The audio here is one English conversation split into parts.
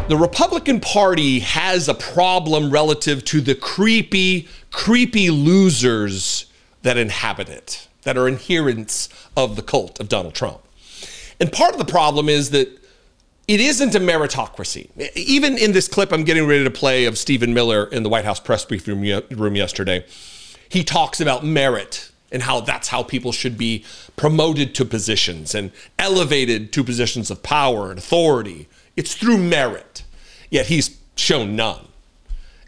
The Republican Party has a problem relative to the creepy losers that inhabit it, that are adherents of the cult of Donald Trump. And part of the problem is that it isn't a meritocracy. Even in this clip I'm getting ready to play of Stephen Miller in the White House press briefing room yesterday, he talks about merit and how that's how people should be promoted to positions and elevated to positions of power and authority. It's through merit, yet he's shown none.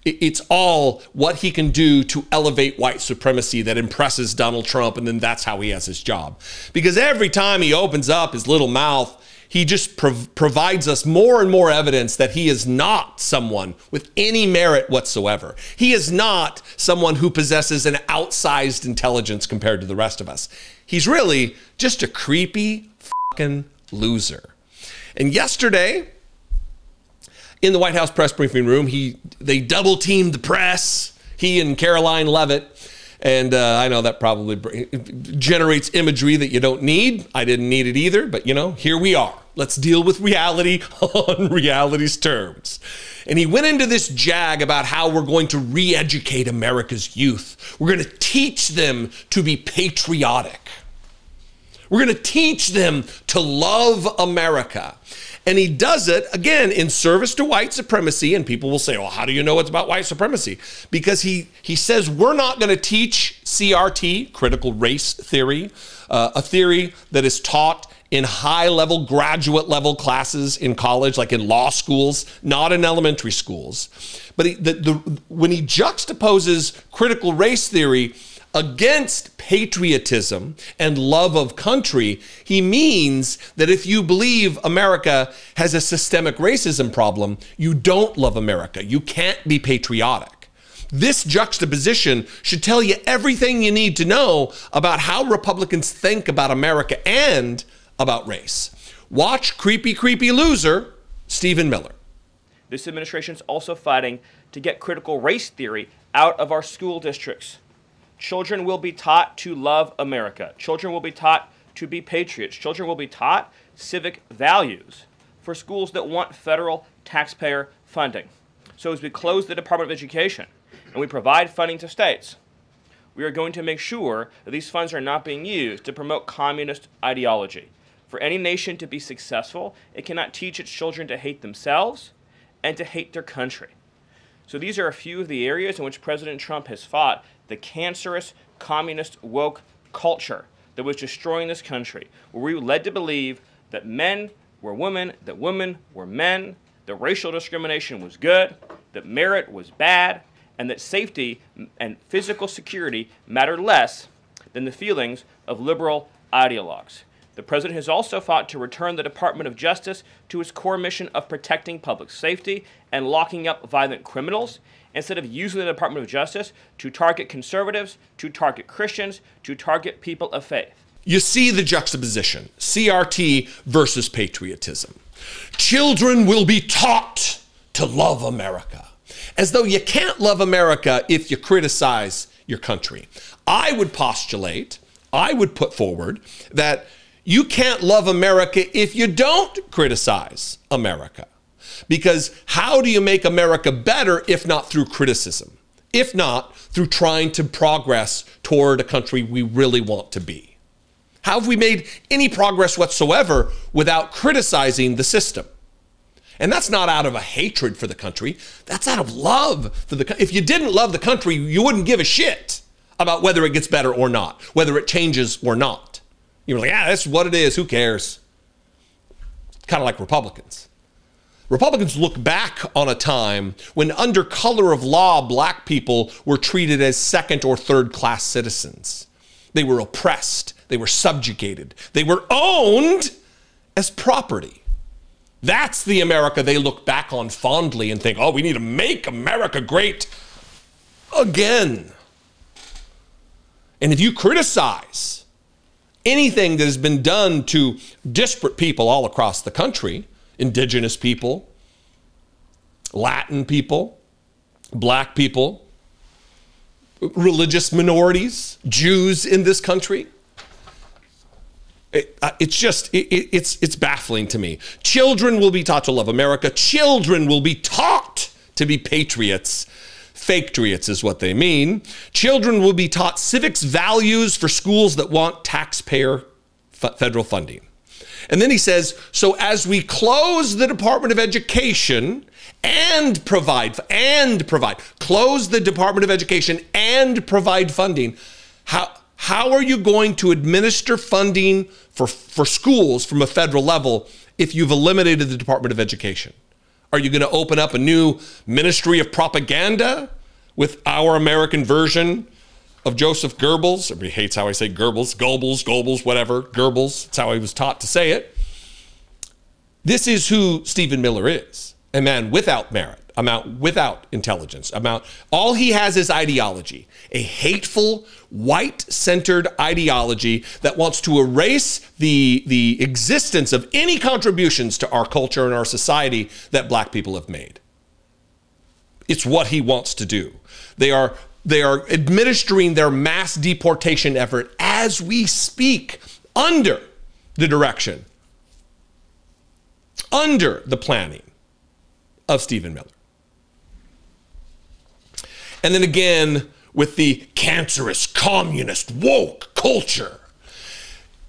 It's all what he can do to elevate white supremacy that impresses Donald Trump, and then that's how he has his job. Because every time he opens up his little mouth, he just provides us more and more evidence that he is not someone with any merit whatsoever. He is not someone who possesses an outsized intelligence compared to the rest of us. He's really just a creepy fucking loser. And yesterday, in the White House press briefing room, they double teamed the press, he and Caroline Leavitt. And I know that probably generates imagery that you don't need. I didn't need it either, but you know, here we are. Let's deal with reality on reality's terms. And he went into this jag about how we're going to re-educate America's youth. We're going to teach them to be patriotic. We're going to teach them to love America. And he does it, again, in service to white supremacy. And people will say, well, how do you know it's about white supremacy? Because he says we're not going to teach CRT, critical race theory, a theory that is taught in high-level, graduate-level classes in college, like in law schools, not in elementary schools. But when he juxtaposes critical race theory against patriotism and love of country, he means that if you believe America has a systemic racism problem, you don't love America. You can't be patriotic. This juxtaposition should tell you everything you need to know about how Republicans think about America and about race. Watch creepy loser, Stephen Miller. This administration is also fighting to get critical race theory out of our school districts. Children will be taught to love America. Children will be taught to be patriots. Children will be taught civic values for schools that want federal taxpayer funding. So as we close the Department of Education and we provide funding to states, we are going to make sure that these funds are not being used to promote communist ideology. For any nation to be successful, it cannot teach its children to hate themselves and to hate their country. So these are a few of the areas in which President Trump has fought the cancerous communist woke culture that was destroying this country, where we were led to believe that men were women, that women were men, that racial discrimination was good, that merit was bad, and that safety and physical security mattered less than the feelings of liberal ideologues. The president has also fought to return the Department of Justice to its core mission of protecting public safety and locking up violent criminals, instead of using the Department of Justice to target conservatives, to target Christians, to target people of faith. You see the juxtaposition, CRT versus patriotism. Children will be taught to love America, as though you can't love America if you criticize your country. I would postulate, I would put forward that you can't love America if you don't criticize America. Because how do you make America better if not through criticism? If not through trying to progress toward a country we really want to be? How have we made any progress whatsoever without criticizing the system? And that's not out of a hatred for the country. That's out of love for the country. If you didn't love the country, you wouldn't give a shit about whether it gets better or not, whether it changes or not. You're like, that's what it is. Who cares? Kind of like Republicans. Republicans look back on a time when under color of law, black people were treated as second or third class citizens. They were oppressed. They were subjugated. They were owned as property. That's the America they look back on fondly and think, oh, we need to make America great again. And if you criticize anything that has been done to disparate people all across the country, indigenous people, Latin people, black people, religious minorities, Jews in this country, It's baffling to me. Children will be taught to love America. Children will be taught to be patriots. Fake-triots is what they mean. Children will be taught civics values for schools that want taxpayer federal funding. And then he says, so as we close the Department of Education and provide, close the Department of Education and provide funding, how are you going to administer funding for schools from a federal level if you've eliminated the Department of Education? Are you going to open up a new Ministry of Propaganda with our American version of Joseph Goebbels? Everybody hates how I say Goebbels, whatever. Goebbels, that's how I was taught to say it. This is who Stephen Miller is. A man without merit, a man without intelligence, all he has is ideology, a hateful, white-centered ideology that wants to erase the existence of any contributions to our culture and our society that black people have made. It's what he wants to do. They are administering their mass deportation effort as we speak, under the direction, under the planning of Stephen Miller. And then again, with the cancerous, communist, woke culture.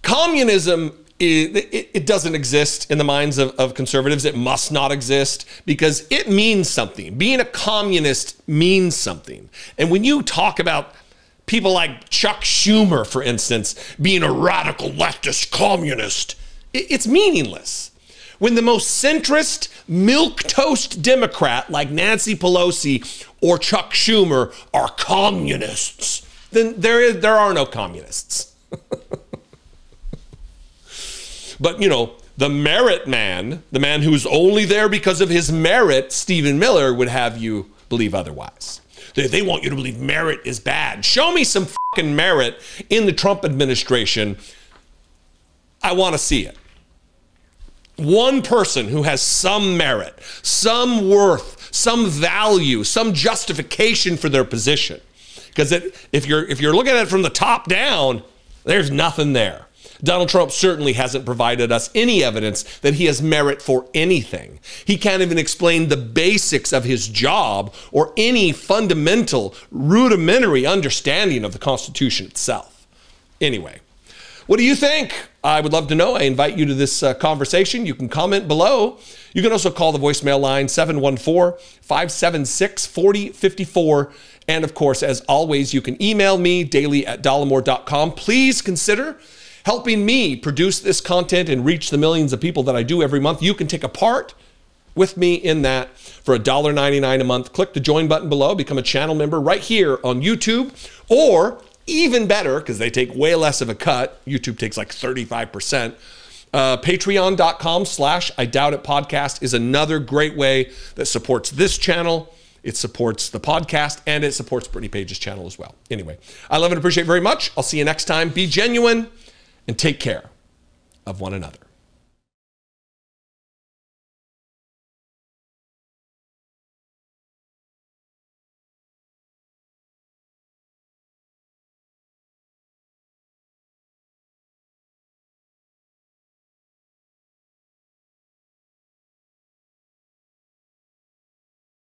Communism, it doesn't exist in the minds of conservatives. It must not exist because it means something. Being a communist means something. And when you talk about people like Chuck Schumer, for instance, being a radical leftist communist, it's meaningless. When the most centrist, milquetoast Democrat like Nancy Pelosi or Chuck Schumer are communists, then there are no communists. But, you know, the merit man, the man who's only there because of his merit, Stephen Miller, would have you believe otherwise. They want you to believe merit is bad. Show me some fucking merit in the Trump administration. I want to see it. One person who has some merit, some worth, some value, some justification for their position. Because if you're looking at it from the top down, there's nothing there. Donald Trump certainly hasn't provided us any evidence that he has merit for anything. He can't even explain the basics of his job or any fundamental, rudimentary understanding of the Constitution itself. Anyway, what do you think? I would love to know. I invite you to this conversation. You can comment below. You can also call the voicemail line 714-576-4054. And of course, as always, you can email me daily@dollemore.com. Please consider helping me produce this content and reach the millions of people that I do every month. You can take a part with me in that for $1.99 a month. Click the join button below, become a channel member right here on YouTube, or even better, because they take way less of a cut. YouTube takes like 35%. Patreon.com/IDoubtIt podcast is another great way that supports this channel. It supports the podcast, and it supports Brittany Page's channel as well. Anyway, I love and appreciate very much. I'll see you next time. Be genuine and take care of one another.